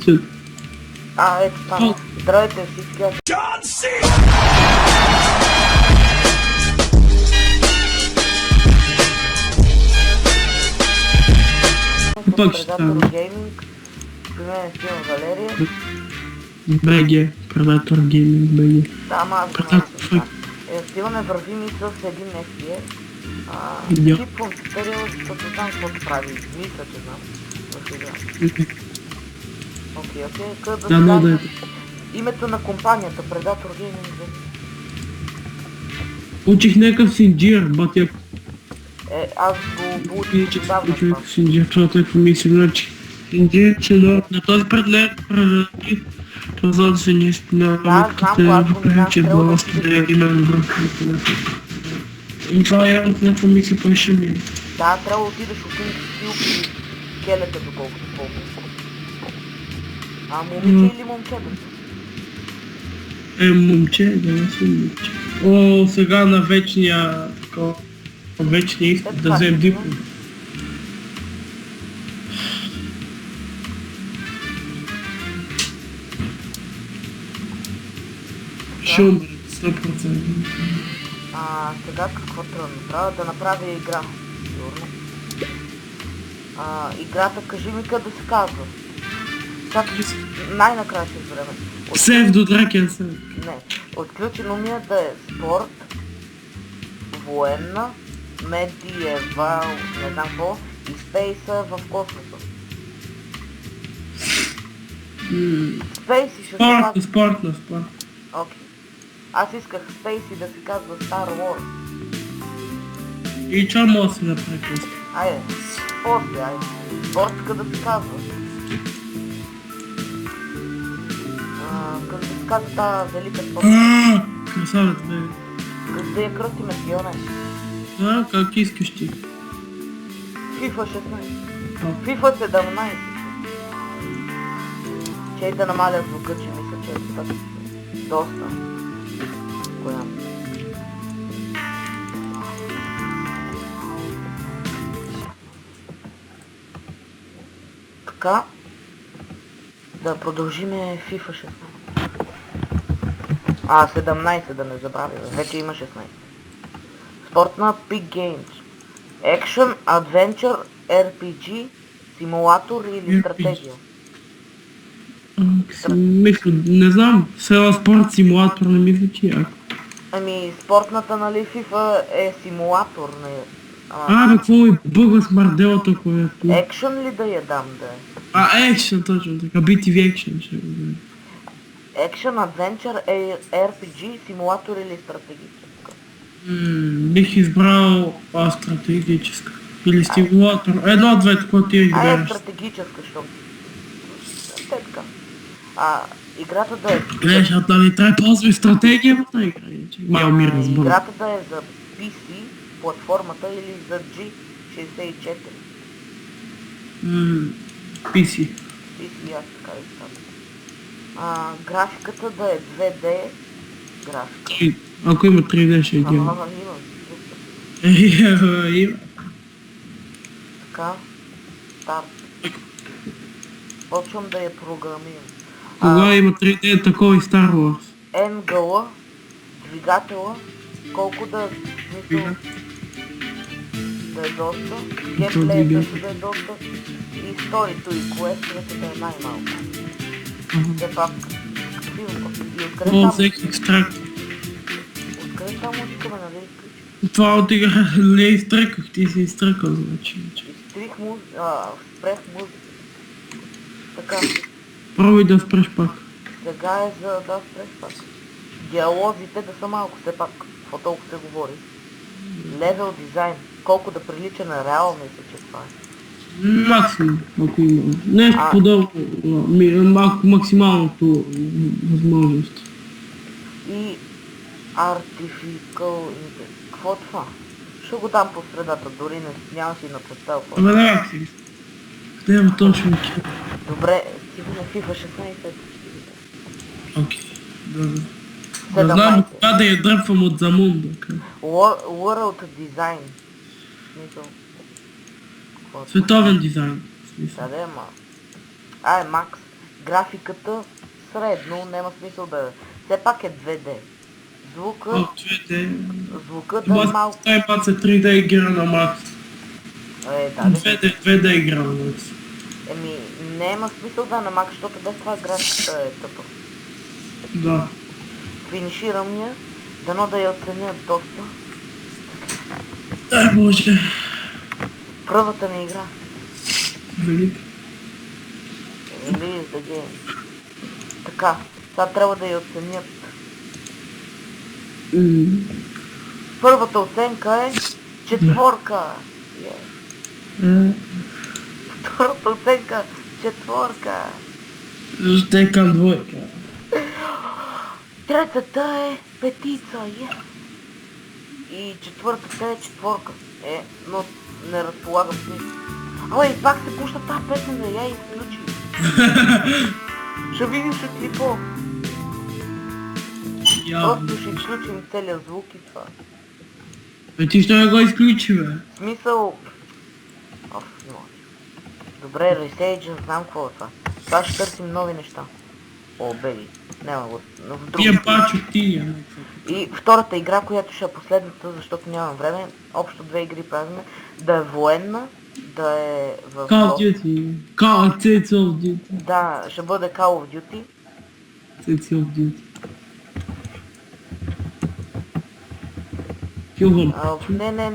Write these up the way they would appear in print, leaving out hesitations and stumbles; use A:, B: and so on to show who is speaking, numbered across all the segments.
A: Ето
B: това. Здравейте всички.
A: Пак ще става.
B: Гейминг. При мен е Стивен Валерия.
A: БГ, Предатор Гейминг, БГ.
B: Да, ама аз знам. Стиване върви ми с един FPS. Скипвам туториал, защото знам какво прави. Мисля, че знам. В игра. Окей. Къде да
A: да
B: името на компанията, Predator Gaming.
A: Учих някакъв синджир, батя.
B: Аз го учих отдавна това.
A: Синджир, това толкова мисля, значи. Синджир, че на този предлед, това да се не изпълнява.
B: Да, знам, когато минах трябва
A: и това е някаква мисля, пъше ми.
B: Да, трябва да отидеш от стилки келета, доколкото помня. Момиче или момче да си?
A: Момче, да съм момче. О, сега на вечния изпит да взем диплом. Ще умре, 100%.
B: Сега какво трябва да направя? Да направя игра, сигурно. Играта, кажи ми къде се казва. Най-накрая ще време.
A: Псевдо Дракен се.
B: Не. Отключено ми е да е спорт, военна, медиевал, не знам какво, и спейса в космоса. Спейси ще се казва...
A: Спортно.
B: Окей. Аз исках спейси да се казва Star Wars.
A: И чё мога да се направи после?
B: Айде, после, спортска да се казва. Като се казва тази велика спортска.
A: Красавец, бе.
B: Като да я кръстиме Фиона.
A: Как искаш ти?
B: FIFA 16. FIFA 17. Че и да намаля звука, че мисля, че е така доста голям. Така. Да продължиме FIFA 16. 17 да не забравя, вече има 16. Спортна Peak Games. Action, Adventure, RPG, симулатор или стратегия?
A: Не знам, сега спорт симулатор не мисля, че яко.
B: Спортната, нали, FIFA е симулатор, не...
A: Какво е бъга с марделата, което...
B: Action ли да я дам да е?
A: Action, точно така, BTV Action ще го дам.
B: Action, Adventure, RPG, симулатор или стратегическа?
A: Бих избрал стратегическа. Или симулатор. Едно от двете, което ти избереш.
B: Стратегическа, защото... Така. Играта да е...
A: Гледаш, нали трябва да ползвай стратегия в тази игра. Мал ми разбър.
B: Играта да е за PC, платформата или за G64.
A: PC.
B: PC, аз така и става. Графиката да е 2D графика.
A: Ако има 3D ще е идеално. Има.
B: Така. Старт. Почвам да я програмирам.
A: Кога има 3D, такова и Star Wars.
B: Енгъла, двигателя, колко да мисля да е доста, геймплея също да е доста и сторито и квестовете да е най-малко. Все пак, и откъде там...
A: всеки екстракт.
B: Откъде там музика ме нали изключи?
A: Това от игра не изтръках, ти си изтръкал, значи.
B: Изтрих музика, спрех музика. Така.
A: Пробуй да спреш пак.
B: Сега е за да спреш пак. Диалозите да са малко, все пак, какво толкова се говори. Левел дизайн, колко да прилича на реално, мисля, че това е.
A: Максимум, ако има. Нещо подобно, максималното възможност.
B: И Artificial Intelligence. Какво е това? Ще го дам по средата, дори нямам си на представа.
A: Да си. Къде е точно?
B: Добре, стигна FIFA 16.
A: Окей, добре. Не знам кога да я дръпвам от Замундо.
B: World Design.
A: Световен дизайн.
B: Да, Макс. Графиката средно, няма смисъл да... Все пак е 2D. Звука,
A: О, 2D.
B: звука да е малко...
A: Той път се 3D игра на Макс.
B: Да,
A: 2D игра на Макс.
B: няма смисъл да намак, защото без това графиката е тъпа.
A: Да.
B: Финиширам я, дано да я оценят доста.
A: Дай Боже.
B: Първата ми игра.
A: Велик.
B: Release the game. Така, сега трябва да я оценят. Първата оценка е 4. Втората оценка 4.
A: Ще е към 2.
B: Третата е 5. И четвъртата е 4. Но не разполагам с нищо. И пак се пуща тази песен, да я изключи. Ще видиш от клипо. Просто ще изключим целия звук и това.
A: Ти ще не го изключи, бе?
B: В смисъл... Добре, ресейджа, знам какво е това. Сега ще търсим нови неща. Беги. Няма го. Но в други. И втората игра, която ще е последната, защото нямам време. Общо 2 игри правим. Да е военна, да е в...
A: Call of Duty. Call of Duty.
B: Да, ще бъде Call of Duty.
A: Call of Duty.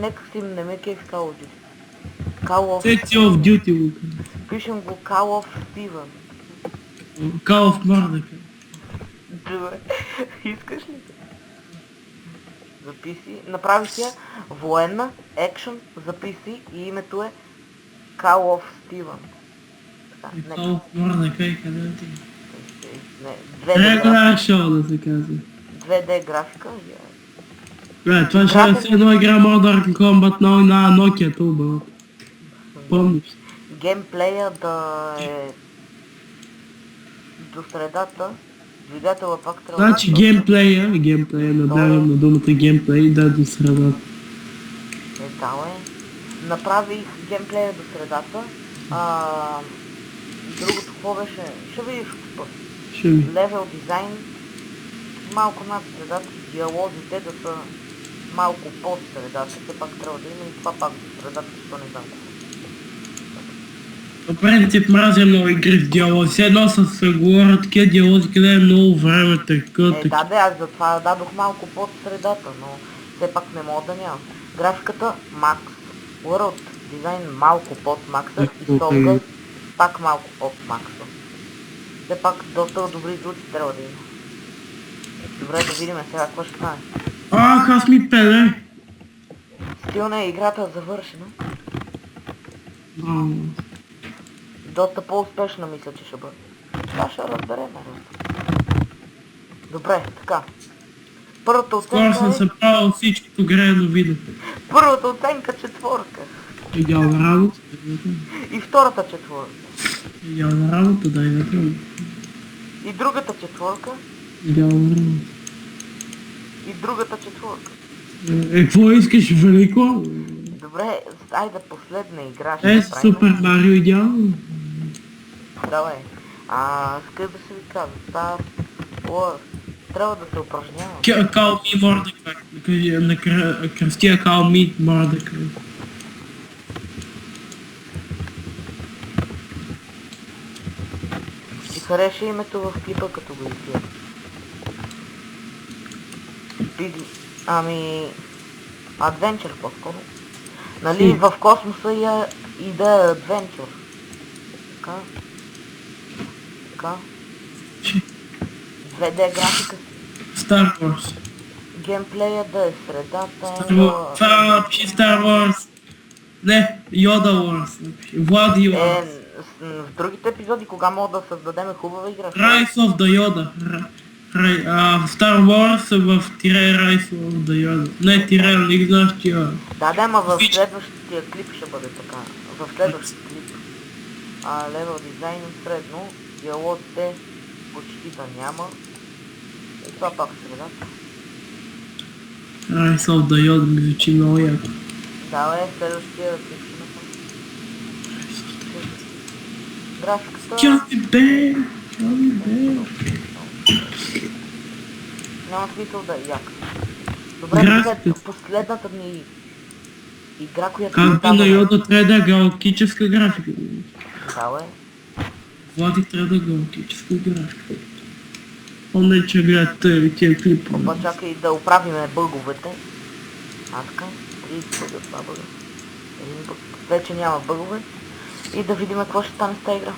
B: Нека си не ме кефи Call of Duty. Call
A: of Duty, Лука.
B: Пишем го Call of Steven.
A: Call of Mordecai.
B: Добре, искаш ли? Записи. Направи я военна, екшън, записи и името е Call of Steven.
A: Call of Mordecai, къде ти?
B: Не,
A: шоу да се казва.
B: 2D графика.
A: Бре, това ще е с едно игра Modern Combat на Nokia Tuba. Помниш?
B: Геймплея да е до средата. Двигателя пак трябва...
A: Значи геймплея, надарям на думата геймплей, да до средата.
B: Направих геймплея до средата. Другото какво беше? Ще видиш път. Левел дизайн малко над средата, диалозите да са малко под средата, все пак трябва да има и това пак до средата, защото не знам какво.
A: По принцип мразя много игри в диалози. Все едно с говоря такива диалози, къде е много време така.
B: Аз затова дадох малко под средата, но все пак не мога да нямам. Графиката Max, World дизайн малко под макса и столга пак малко под макса. Все пак доста добри звуци трябва да има. Добре, да видим сега какво ще стане.
A: Аз ми пеле.
B: Стилна е играта завършена. Доста по-успешна мисля, че ще бъде. Това ще разберем. Добре, така. Първата оценка
A: съм съправил всичкото грено видео.
B: Първата оценка 4.
A: Идеална работа.
B: И втората 4.
A: Идеална работа, дай да тръгна.
B: И другата 4.
A: Идеална работа.
B: И другата 4.
A: Какво искаш, велико?
B: Добре, айде последна игра ще направим.
A: Супер Марио идеално.
B: Давай. Скъде да се ви казва? Трябва да се упражнява.
A: Call me Mordecai. Кръстия Call me Mordecai.
B: Ти хареша името в клипа, като го изгледа. Адвенчър по-скоро. Нали, в космоса и да е адвенчър. Така. 2D графика.
A: Star Wars.
B: Геймплея да е средата.
A: Това пиши Star Wars. Не, Yoda Wars. Влади Wars.
B: В другите епизоди, кога мога да създадем хубава игра?
A: Rise of the Yoda. Star Wars в тире Rise of the Yoda. Не тире, не ги знаеш тия.
B: Да, ама в следващия клип ще бъде така. В следващия клип. Левел дизайн средно. Диалозите почти да няма. И това пак средата.
A: Rise of the Yoda ми звучи много яко.
B: Да, следващия клип ще направим. Графиката...
A: Тя си бе!
B: Няма смисъл да е як. Добре,
A: Графиката.
B: последната ми игра, която
A: Както на Йода трябва да е галактическа графика.
B: Да, бе.
A: Владик трябва да е галактическа графика. Помня, че гледате тия клипове.
B: Опа, чакай да оправиме бъговете. Аска, 30 бъга, 2 бъга. Един бъг. Вече няма бъгове. И да видим какво ще стане с тази игра.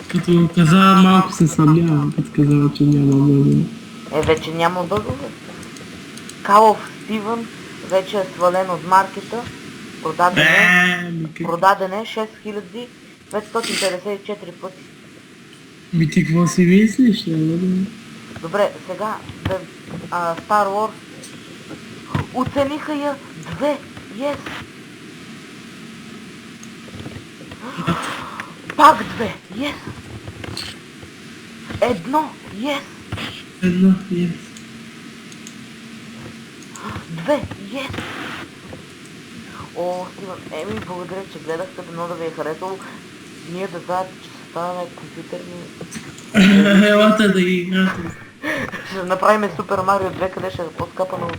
A: Като каза, малко се съмнявам, като каза, че няма бъгове.
B: Вече няма бъгове. Call of Steven вече е свален от маркета. Продаден е 6554 пъти.
A: Ми ти какво си мислиш?
B: Добре, сега Star Wars оцениха я 2. Yes! Пак 2. Yes! Едно. Yes!
A: Едно, yes.
B: 2. Yes! О, Стивън, благодаря, че гледахте, дано да ви е харесало. Ние да знаете, че се ставаме компютърни.
A: Елате да ги играте.
B: Ще направим Супер Марио 2, къде ще е по-скапано от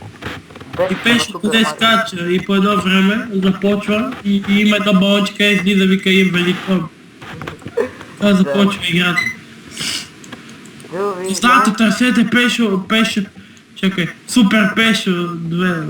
A: И пеше къде скача и по едно време започва и има една балончика и излиза вика им великон. Това започва играта. Знаете, търсете Пешо, чакай, Супер Пешо 2.